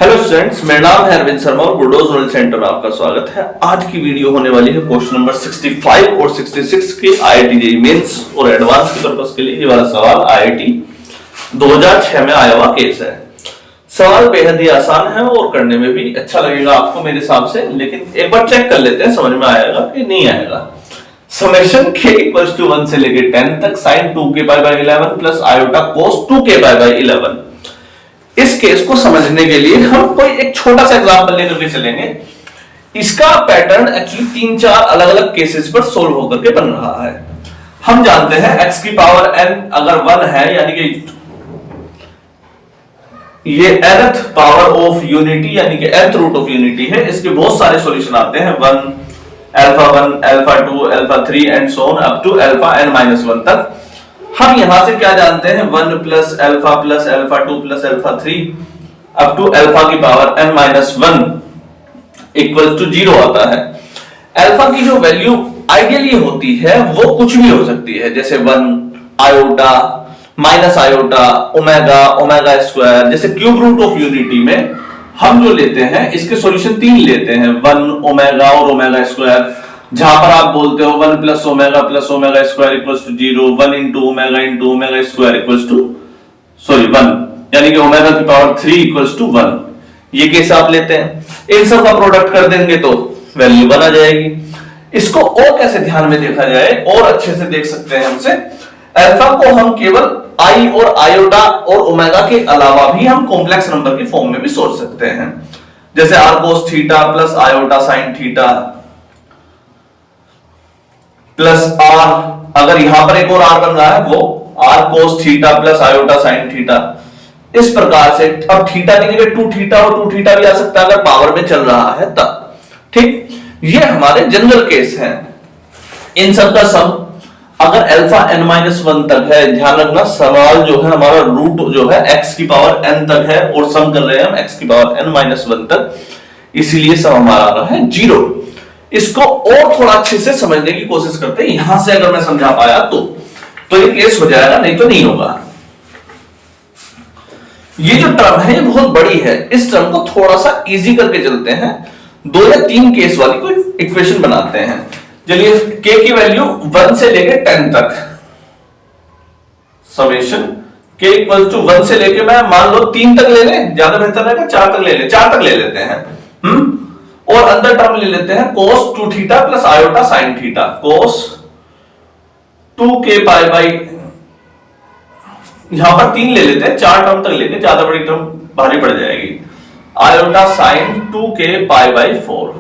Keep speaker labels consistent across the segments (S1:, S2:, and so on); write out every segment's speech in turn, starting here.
S1: Hello students, मेरा नाम है अरविंद शर्मा और गुडोज नॉलेज सेंटर में आपका स्वागत है। आज की वीडियो होने वाली है क्वेश्चन नंबर 65 और 66 के आईआईटी जेईई मेंस और एडवांस के पर्पस के लिए। ये वाला सवाल आईआईटी 2006 में आया हुआ केस है। सवाल बेहद ही आसान है और करने में भी अच्छा लगेगा आपको मेरे हिसाब से, लेकिन एक बार चेक कर लेते हैं, समझ में आएगा कि नहीं आएगा। समेशन k इक्वल्स टू 1 से लेके 10 तक sin 2k pi by 11 plus iota cos 2k pi by 11। इस केस को समझने के लिए हम कोई एक छोटा सा एग्जांपल लेकर के चलेंगे। इसका पैटर्न एक्चुअली 3-4 अलग अलग केसेस पर सोल्व होकर के बन रहा है। हम जानते हैं x की पावर n अगर 1 है, यानी कि ये nth पावर ऑफ यूनिटी यानी कि nth रूट ऑफ यूनिटी है। इसके बहुत सारे सॉल्यूशन आते हैं, 1 alpha 1 alpha 2 alpha 3 and so on up to alpha n-1 तक। हम यहां से क्या जानते हैं, 1 plus alpha 2 plus alpha 3 up to alpha की पावर n-1 इक्वल टू 0 आता है। अल्फा की जो वैल्यू आइडियली होती है वो कुछ भी हो सकती है, जैसे 1 iota minus iota omega omega square. जैसे क्यूब रूट ऑफ यूनिटी में हम जो लेते हैं इसके सॉल्यूशन 3 लेते हैं, 1 ओमेगा और ओमेगा स्क्वायर, जहां पर आप बोलते हो 1 plus omega square equals to 0, 1 into omega square equals to 1, यानी कि ओमेगा की पावर 3 इक्वल्स टू 1। ये केस आप लेते हैं, इन सब का प्रोडक्ट कर देंगे तो वैल्यू 1 आ जाएगी। इसको और कैसे ध्यान में देखा जाए और अच्छे से देख सकते हैं हमसे, अल्फा को हम केवल आई और आयोटा और ओमेगा के अलावा भी हम कॉम्प्लेक्स नंबर के फॉर्म में भी सोच सकते हैं, जैसे r cos theta plus iota sine theta plus r, अगर यहां पर एक और आर बन रहा है वो r cos theta plus iota sine theta. इस प्रकार से अब थीटा की जगह 2 थीटा और 2 थीटा भी आ सकता है अगर पावर में चल रहा है तब। ठीक, ये हमारे जनरल केस हैं। इन सब का सम अगर अल्फा n-1 तक है, ध्यान रखना सवाल जो है हमारा रूट जो है x की पावर n तक है और सम कर रहे हैं हम x की पावर n-1 तक, इसीलिए सम हमारा आ रहा है 0। इसको और थोड़ा अच्छे से समझने की कोशिश करते हैं। यहां से अगर मैं समझा पाया तो ये केस हो जाएगा, नहीं तो नहीं होगा। ये जो टर्म है ये बहुत बड़ी है, इस टर्म को थोड़ा सा इजी करके चलते हैं। 2 या 3 केस वाली कोई इक्वेशन बनाते हैं। चलिए, k की वैल्यू 1 से लेके 10 तक, समेशन k इक्वल टू 1 से लेके मैं मान लो 3 तक ले लें, ज्यादा बेहतर रहेगा 4 तक ले लें, 4 तक ले लेते हैं। और अंदर टर्म ले लेते हैं cos 2 theta plus iota sine theta, cos 2k pi by, यहां पर 3 ले लेते हैं, 4 टर्म तक लेंगे, ज्यादा बड़ी टर्म भारी पड़ जाएगी, iota sine 2k pi by 4।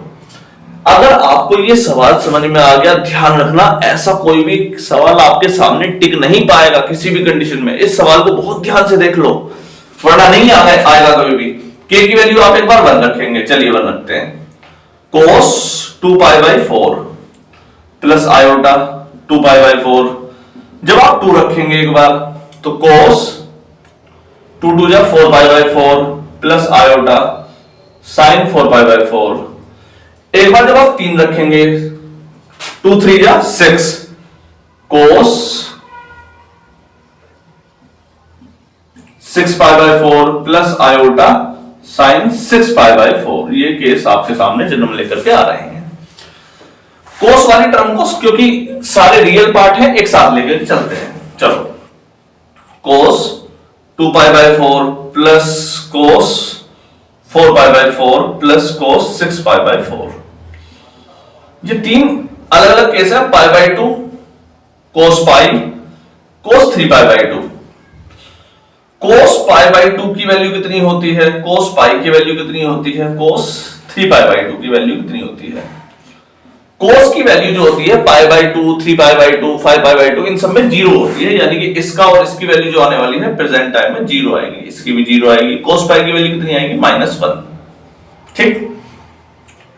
S1: अगर आपको ये सवाल समझ में आ गया, ध्यान रखना ऐसा कोई भी सवाल आपके सामने टिक नहीं पाएगा किसी भी कंडीशन में। इस सवाल को बहुत ध्यान से देख लो, वरना नहीं आएगा कभी भी। k की वैल्यू आप एक बार 1 रखेंगे, चलिए 1 रखते हैं, cos 2 pi by 4 plus iota 2 pi by 4। जब आप 2 रखेंगे एक बार तो cos 2 2 जा 4 pi by 4 plus iota sign 4 pi by 4। एक बार जब आप 3 रखेंगे 2 3 जा 6 cos 6 pi by 4 plus iota sign 6 pi by 4। ये केस आपके सामने जन्म लेकर के आ रहे हैं। कोस वाली टर्म को, क्योंकि सारे रियल पार्ट है, एक साथ लेकर चलते हैं। चलो, कोस 2 pi by 4 plus cos 4 pi by 4 plus cos 6 pi by 4। ये 3 अलग अलग केस है, pi by 2 cos pi, cos 3 pi by 2। cos pi by 2 की वैल्यू कितनी होती है, cos पाई की वैल्यू कितनी होती है, cos 3 पाई बाई 2 की वैल्यू कितनी होती है। cos की वैल्यू जो होती है pi by 2 3 pi by 2 5 pi by 2, इन सब में 0 होती है, यानी कि इसका और इसकी वैल्यू जो आने वाली है प्रेजेंट टाइम में 0 आएगी, इसकी भी 0 आएगी। cos पाई की वैल्यू कितनी आएगी, -1। ठीक,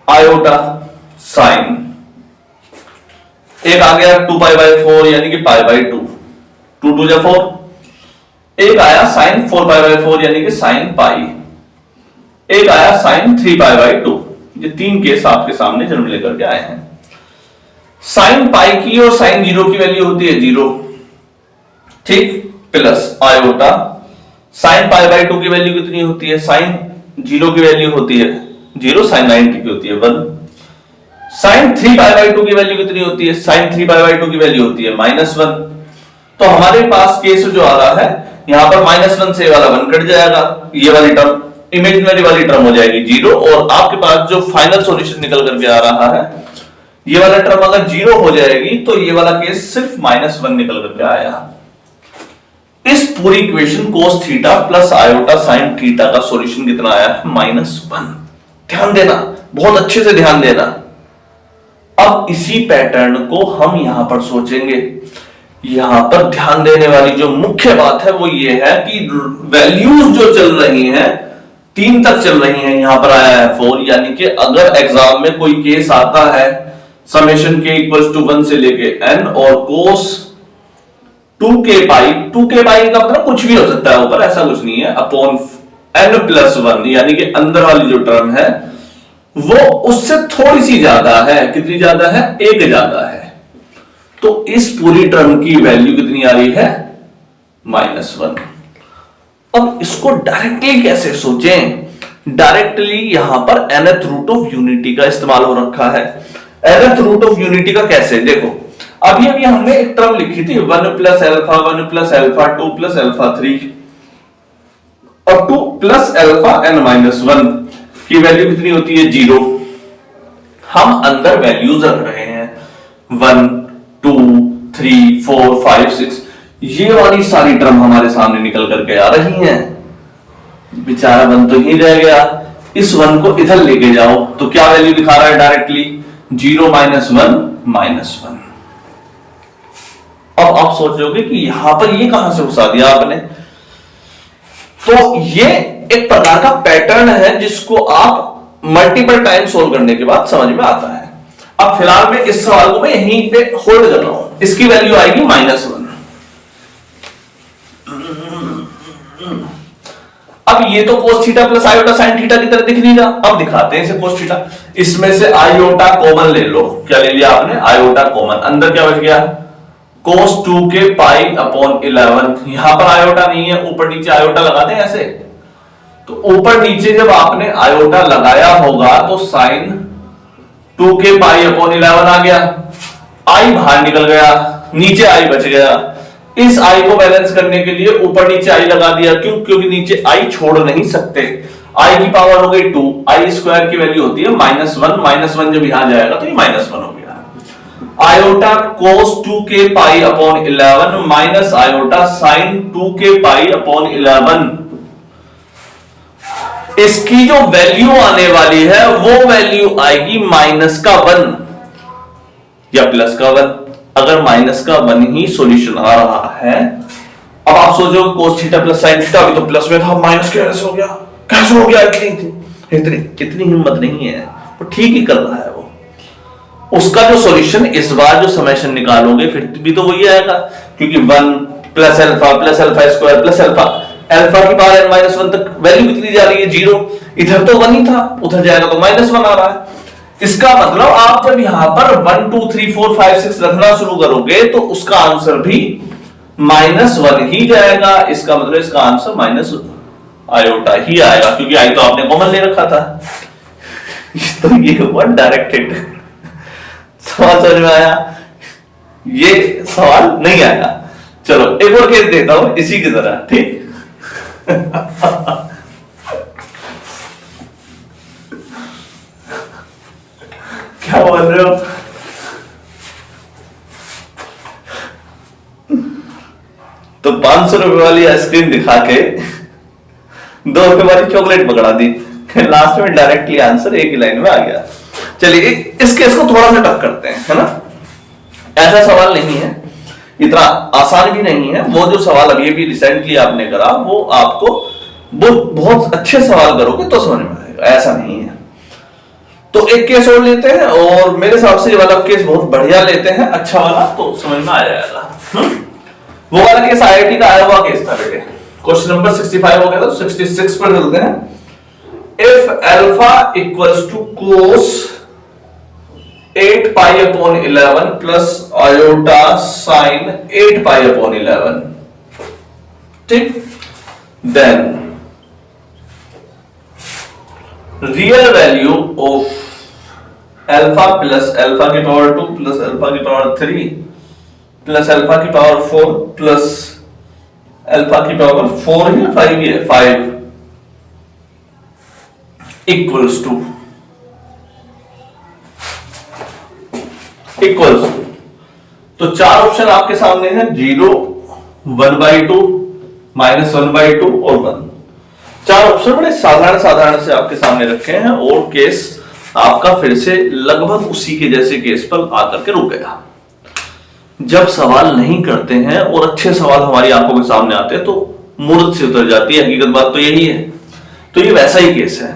S1: आयोटा साइन एक आ गया 2 पाई बाई 4 यानी कि पाई बाई 2, 2 2 जा 4। एक आया साइन 4 पाई बाई 4 यानी कि साइन पाई। एक आया साइन 3 पाई बाई 2। ये 3 केस आपके सामने जन्म लेकर के आए हैं। साइन पाई की और साइन 0 की वैल्यू होती है 0, ठीक, plus iota sine pi by 2 की वैल्यू कितनी होती है, साइन जीरो की वैल्यू होती है 0, साइन 90 की होती है 1। साइन 3π/2 की वैल्यू कितनी होती है? साइन 3π/2 की वैल्यू होती है -1। तो हमारे पास केस जो आ रहा है यहां पर -1 से वाला 1 कट जाएगा, ये वाली टर्म इमेजिनरी वाली टर्म हो जाएगी 0, और आपके पास जो फाइनल सॉल्यूशन निकल करके आ रहा है ये वाला टर्म अगर 0 हो जाएगी तो ये वाला केस सिर्फ -1 निकल करके आया। इस पूरी equation cos theta plus iota sine theta का सॉल्यूशन कितना आया है? -1। ध्यान देना, बहुत अच्छे से ध्यान देना। अब इसी पैटर्न को हम यहां पर सोचेंगे। यहां पर ध्यान देने वाली जो मुख्य बात है वो ये है कि वैल्यूज जो चल रही हैं 3 तक चल रही हैं, यहां पर आया है 4, यानी कि अगर एग्जाम में कोई केस आता है समेशन k इक्वल्स टू 1 से लेके n और cos 2k पाई का मतलब कुछ भी हो सकता है ऊपर, ऐसा कुछ नहीं है, अपॉन n+1, यानी कि अंदर वाली जो टर्म है वो उससे थोड़ी सी ज्यादा है। कितनी ज्यादा है? 1 ज्यादा है। तो इस पूरी टर्म की वैल्यू कितनी आ रही है? -1। अब इसको डायरेक्टली कैसे सोचें? डायरेक्टली यहां पर nth रूट ऑफ यूनिटी का इस्तेमाल हो रखा है। nth रूट ऑफ यूनिटी का कैसे? देखो अभी हमने एक टर्म लिखी थी 1 + अल्फा 1 + अल्फा 2 + अल्फा 3 और 2 + अल्फा n-1 की वैल्यू कितनी होती है? 0। हम अंदर वैल्यूज रख रहे हैं 1 2 3 4 5 6, ये वाली सारी टर्म हमारे सामने निकल करके आ रही हैं। बेचारा 1 तो ही रह गया, इस 1 को इधर लेके जाओ तो क्या वैल्यू दिखा रहा है? डायरेक्टली 0 -1 -1। अब आप सोच रहे होगे कि यहां पर ये कहां से घुसा दिया आपने? तो ये एक प्रकार का पैटर्न है जिसको आप मल्टीपल टाइम सोल्व करने के बाद समझ में आता है। अब फिलहाल मैं इस सवाल को मैं यहीं पे होल्ड कर रहा हूं, इसकी वैल्यू आएगी -1। अब ये तो cos theta plus iota sine theta की तरह दिख नहीं रहा। अब दिखाते हैं इसे cos थीटा। इसमें से आयोटा कॉमन ले लो। क्या ले लिया आपने? Iota common. अंदर क्या बच गया? cos 2k π/11। यहां पर आयोटा नहीं है, ऊपर नीचे आयोटा लगा दें ऐसे। तो ऊपर नीचे जब आपने आयोटा लगाया होगा तो साइन 2k π/11 आ गया, आई बाहर निकल गया, नीचे आई बच गया। इस आई को बैलेंस करने के लिए ऊपर नीचे आई लगा दिया। क्यों? क्योंकि नीचे आई छोड़ नहीं सकते। आई की पावर हो गई 2, आई स्क्वायर की वैल्यू होती है -1 जब यहां जाएगा तो ये -1 हो गया। Iota cos 2k π/11 minus iota sine 2k π/11, इसकी जो वैल्यू आने वाली है वो वैल्यू आएगी -1 या +1। अगर -1 ही सॉल्यूशन आ रहा है, अब आप सोचो cos theta plus sine theta, अभी तो प्लस में था, माइनस कैसे हो गया? कैसे हो गया? इतनी हिम्मत नहीं है, वो ठीक ही कर रहा है। वो उसका जो सॉल्यूशन इस बार जो समेशन निकालोगे फिर भी तो वही आएगा, क्योंकि 1 + अल्फा स्क्वायर प्लस अल्फा की पावर n-1 तक वैल्यू कितनी जा रही है? 0। इधर तो 1 ही था, उधर जाएगा तो -1 आ रहा है। इसका मतलब आप जब यहां पर 1 2 3 4 5 6 रखना शुरू करोगे तो उसका आंसर भी -1 ही जाएगा। इसका मतलब इसका आंसर माइनस आयोटा ही आएगा, क्योंकि आई तो आपने कॉमन ले रखा था। तो ये हुआ डायरेक्ट हिट। सवाल समझ में आया? ये सवाल नहीं आया। चलो एक और केस देता हूं इसी की तरह, ठीक? क्या बोल रहे हो? तो 500 रुपए वाली आइसक्रीम दिखा के 2 रुपए वाली चॉकलेट पकड़ा दी, लास्ट में डायरेक्टली आंसर एक ही लाइन में आ गया। चलिए इस केस को थोड़ा सा टफ करते हैं, है ना? ऐसा सवाल नहीं है, इतना आसान भी नहीं है। वो जो सवाल अभी भी रिसेंटली आपने करा वो आपको बहुत अच्छे सवाल करोगे तो समझ में आएगा, ऐसा नहीं है। तो एक केस और लेते हैं, और मेरे हिसाब से ये वाला केस बहुत बढ़िया लेते हैं, अच्छा वाला, तो समझ में आ जाएगा। वो वाला केस आईआईटी का आया हुआ केस था बेटे। क्वेश्चन नंबर 65 हो गया था, 66 पर चलते हैं। If alpha equals to cos 8π/11 plus iota sine 8π/11, ठीक? Then real value of alpha plus alpha की पावर 2 प्लस अल्फा की पावर 3 प्लस अल्फा की पावर 4 प्लस अल्फा की पावर 4 है 5 है 5 इक्वल्स टू तो चार ऑप्शन आपके सामने है 0 1/2 -1/2 और 1। चार ऑप्शन बड़े साधारण से आपके सामने रखे हैं और केस आपका फिर से लगभग उसी के जैसे केस पर आकर के रुक गया। जब सवाल नहीं करते हैं और अच्छे सवाल हमारी आंखों के सामने आते हैं तो मूर्त से उतर जाती है। हकीकत बात तो यही है। तो ये वैसा ही केस है।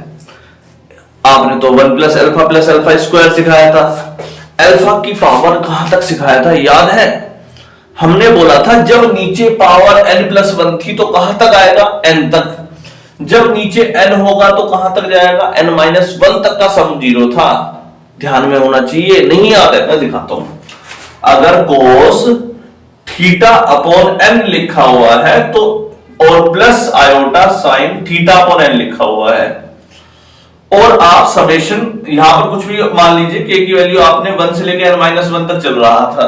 S1: आपने तो 1 प्लस अल्फा स्क्वायर सिखाया था। अल्फा की पावर कहां तक सिखाया था याद है? हमने बोला था जब नीचे पावर n+1 थी तो कहां तक आएगा? n तक। जब नीचे n होगा तो कहां तक जाएगा? n-1 तक का सम 0 था। ध्यान में होना चाहिए। नहीं याद है? मैं दिखाता हूं। अगर कोस थीटा अपॉन n लिखा हुआ है तो और plus iota sine theta upon n लिखा हुआ है और आप समेशन यहां पर कुछ भी मान लीजिए k की वैल्यू आपने 1 से लेकर n-1 तक चल रहा था,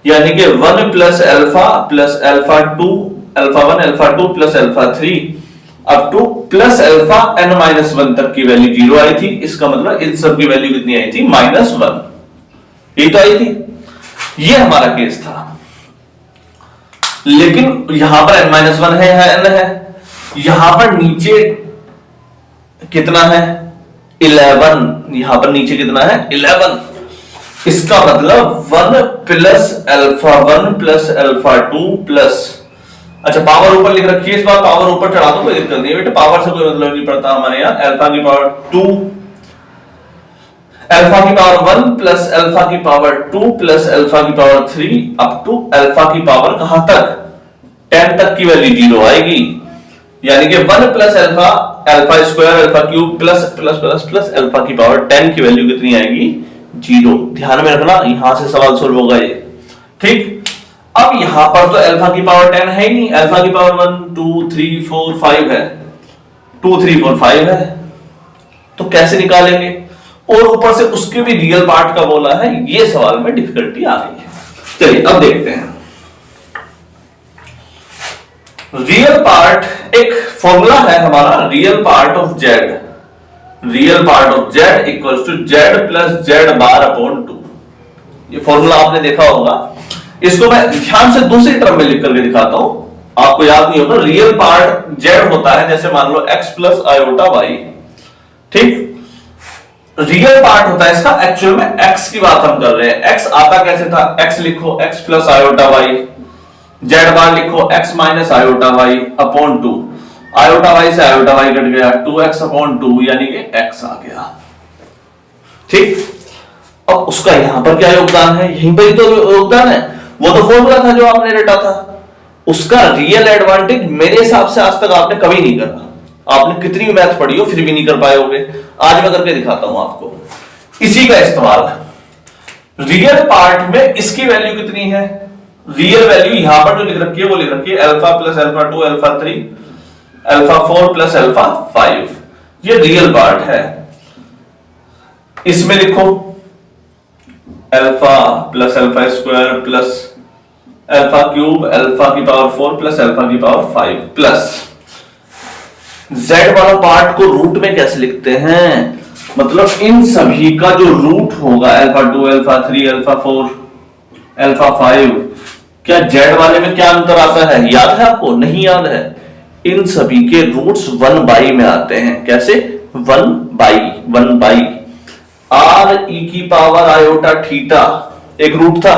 S1: यानी कि 1 plus alpha 2 alpha 1 alpha 2 plus alpha 3 up two plus alpha n-1 तक की वैल्यू 0 आई थी। इसका मतलब इन सब की वैल्यू कितनी आई थी? -1। ये तो आई थी। ये हमारा केस था। लेकिन यहां पर n-1 है, n है। यहां पर नीचे कितना है? 11। यहां पर नीचे कितना है? 11। इसका मतलब 1 प्लस अल्फा 2 प्लस, अच्छा पावर ऊपर लिख रखी है, इस बार पावर ऊपर चढ़ा दो, कोई दिक्कत नहीं है बेटा, पावर से कोई मतलब नहीं पड़ता हमारे यहां। अल्फा की पावर 2 अल्फा की पावर 1 प्लस अल्फा की पावर 2 प्लस अल्फा की पावर 3 अप टू अल्फा की पावर कहां तक? 10 तक की वैल्यू 0 आएगी। यानी कि 1 plus alpha square alpha cube plus plus plus plus alpha की पावर 10 की वैल्यू कितनी आएगी? 0। ध्यान में रखना, यहां से सवाल सोल्व होगा ये। ठीक। अब यहां पर तो अल्फा की पावर 10 है ही नहीं। अल्फा की पावर 1 2 3 4 5 है, 2 3 4 5 है, तो कैसे निकालेंगे? और ऊपर से उसके भी रियल पार्ट का बोला है। ये सवाल में डिफिकल्टी आ गई है। चलिए अब देखते हैं रियल पार्ट। एक फॉर्मूला है हमारा, real part of z equals to z plus z bar upon 2। ये फॉर्मूला आपने देखा होगा। इसको मैं ध्यान से दूसरी टर्म में लिख करके दिखाता हूं, आपको याद नहीं होगा। रियल पार्ट जेड होता है, जैसे मान लो x प्लस आयोटा वाई। ठीक। रियल पार्ट होता है इसका, एक्चुअल में x की बात हम कर रहे हैं। x आता कैसे था? x लिखो x plus iota Y, Z bar लिखो x minus iota Y upon 2। Iota Y से आयोटा वाई कट गया, 2x अपॉन 2 यानी कि x आ गया। ठीक। अब उसका यहां पर क्या योगदान है? यहीं पर ही तो योगदान है। वो तो फॉर्मूला था जो आपने रटा था। उसका रियल एडवांटेज मेरे हिसाब से आज तक आपने कभी नहीं करा। आपने कितनी भी मैथ पढ़ी हो फिर भी नहीं कर पाए होगे। आज मैं करके दिखाता हूं आपको। इसी का इस्तेमाल रियल पार्ट में इसकी वैल्यू कितनी है? रियल वैल्यू यहां पर जो लिख रखी है वो लिख रखी है alpha plus alpha 2 alpha 3 alpha 4 plus alpha 5। ये रियल पार्ट है। इसमें लिखो alpha plus alpha square plus alpha cube alpha की पावर 4 प्लस अल्फा की पावर 5 प्लस जेड वाला पार्ट को रूट में कैसे लिखते हैं? मतलब इन सभी का जो रूट होगा अल्फा 2 अल्फा 3 अल्फा 4 अल्फा 5, क्या जेड वाले में क्या अंतर आता है? याद है आपको? नहीं याद है? इन सभी के रूट्स 1/, में आते हैं। कैसे? 1/, आर ई की पावर आयोटा थीटा एक रूट था,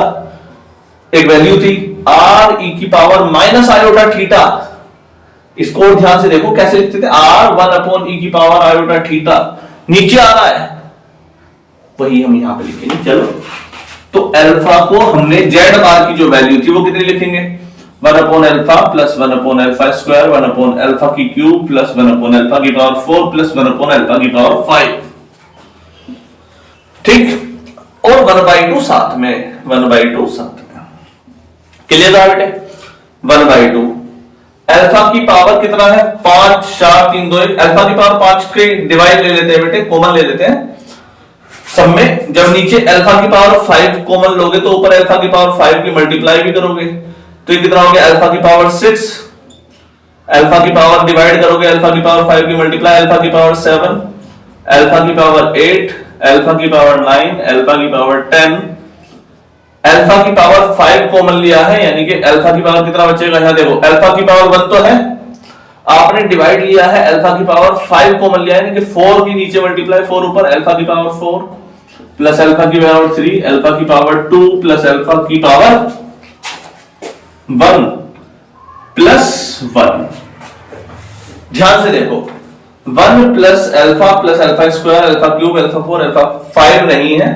S1: एक वैल्यू थी। आर ई की पावर माइनस आयोटा थीटा, इसको ध्यान से देखो कैसे लिखते थे? आर 1 अपॉन ई की पावर आयोटा थीटा। नीचे आ रहा है, वही हम यहां पे लिखेंगे। चलो, तो अल्फा को हमने जेड बार की जो वैल्यू थी वो कितनी लिखेंगे? 1 upon alpha plus 1 upon alpha square 1 upon alpha की क्यूब प्लस 1 अपॉन अल्फा की पावर 4 प्लस 1 अपॉन अल्फा की पावर 5। ठीक। और 1/2 साथ में, 1/2 साथ में। क्लियर था बेटे? 1/2 अल्फा की पावर कितना है 5 4 3 2 1, अल्फा की पावर 5 के डिवाइड ले लेते हैं बेटे, कॉमन ले लेते हैं सब में। जब नीचे अल्फा की पावर 5 कॉमन लोगे तो ऊपर अल्फा की पावर 5 की मल्टीप्लाई भी करोगे, तो ये कितना हो गया अल्फा की पावर 6, अल्फा की पावर डिवाइड करोगे अल्फा की पावर 5 की मल्टीप्लाई, अल्फा की पावर 7, अल्फा की पावर 8, अल्फा की पावर 9, अल्फा की पावर 10, अल्फा की पावर 5 कॉमन लिया है, यानी कि अल्फा की पावर कितना बचेगा, यहां देखो अल्फा की पावर 1 तो है, आपने डिवाइड लिया है अल्फा की पावर 5 कॉमन लिया है, यानी कि 4 की नीचे मल्टीप्लाई 4 ऊपर, अल्फा की पावर 4 प्लस अल्फा की पावर 3, अल्फा की पावर 2 प्लस अल्फा की पावर 1 प्लस 1। ध्यान से देखो 1 plus alpha square, alpha cube, alpha 4, alpha 5 नहीं है,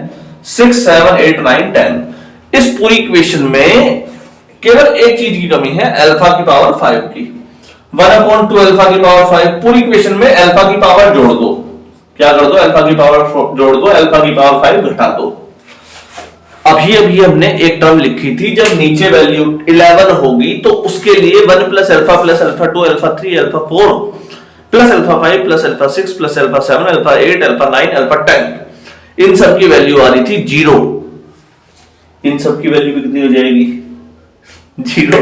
S1: 6 7 8 9 10। इस पूरी इक्वेशन में केवल एक चीज की कमी है, अल्फा की पावर 5 की। 1/2 अल्फा की पावर 5, पूरी इक्वेशन में अल्फा की पावर जोड़ दो, क्या कर दो अल्फा की पावर जोड़ दो, अल्फा की पावर 5 घटा दो। अभी अभी हमने एक टर्म लिखी थी, जब नीचे वैल्यू 11 होगी तो उसके लिए 1 plus alpha 2 alpha 3 alpha 4 plus alpha 5 plus alpha 6 plus alpha 7 alpha 8 alpha 9 alpha 10, इन सब की वैल्यू आ रही थी 0। इन सब की वैल्यू कितनी हो जाएगी 0,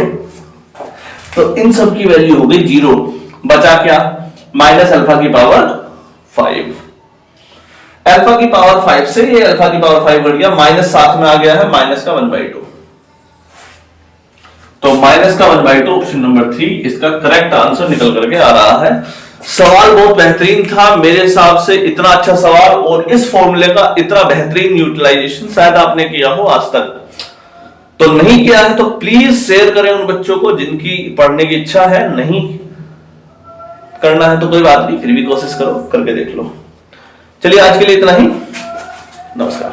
S1: तो इन सब की वैल्यू हो गई 0, बचा क्या माइनस अल्फा की पावर 5। अल्फा की पावर 5 से ये अल्फा की पावर 5 बढ़ गया, माइनस साथ में आ गया है माइनस का 1/2, तो माइनस का 1/2 ऑप्शन नंबर 3 इसका करेक्ट आंसर निकल करके आ रहा है। सवाल बहुत बेहतरीन था मेरे हिसाब से, इतना अच्छा सवाल और इस फॉर्मूले का इतना बेहतरीन यूटिलाइजेशन शायद आपने किया हो आज तक, तो नहीं किया है तो प्लीज शेयर करें उन बच्चों को जिनकी पढ़ने की इच्छा है। नहीं करना है तो कोई बात नहीं, फिर भी कोशिश करो, करके देख लो। चलिए आज के लिए इतना ही, नमस्कार।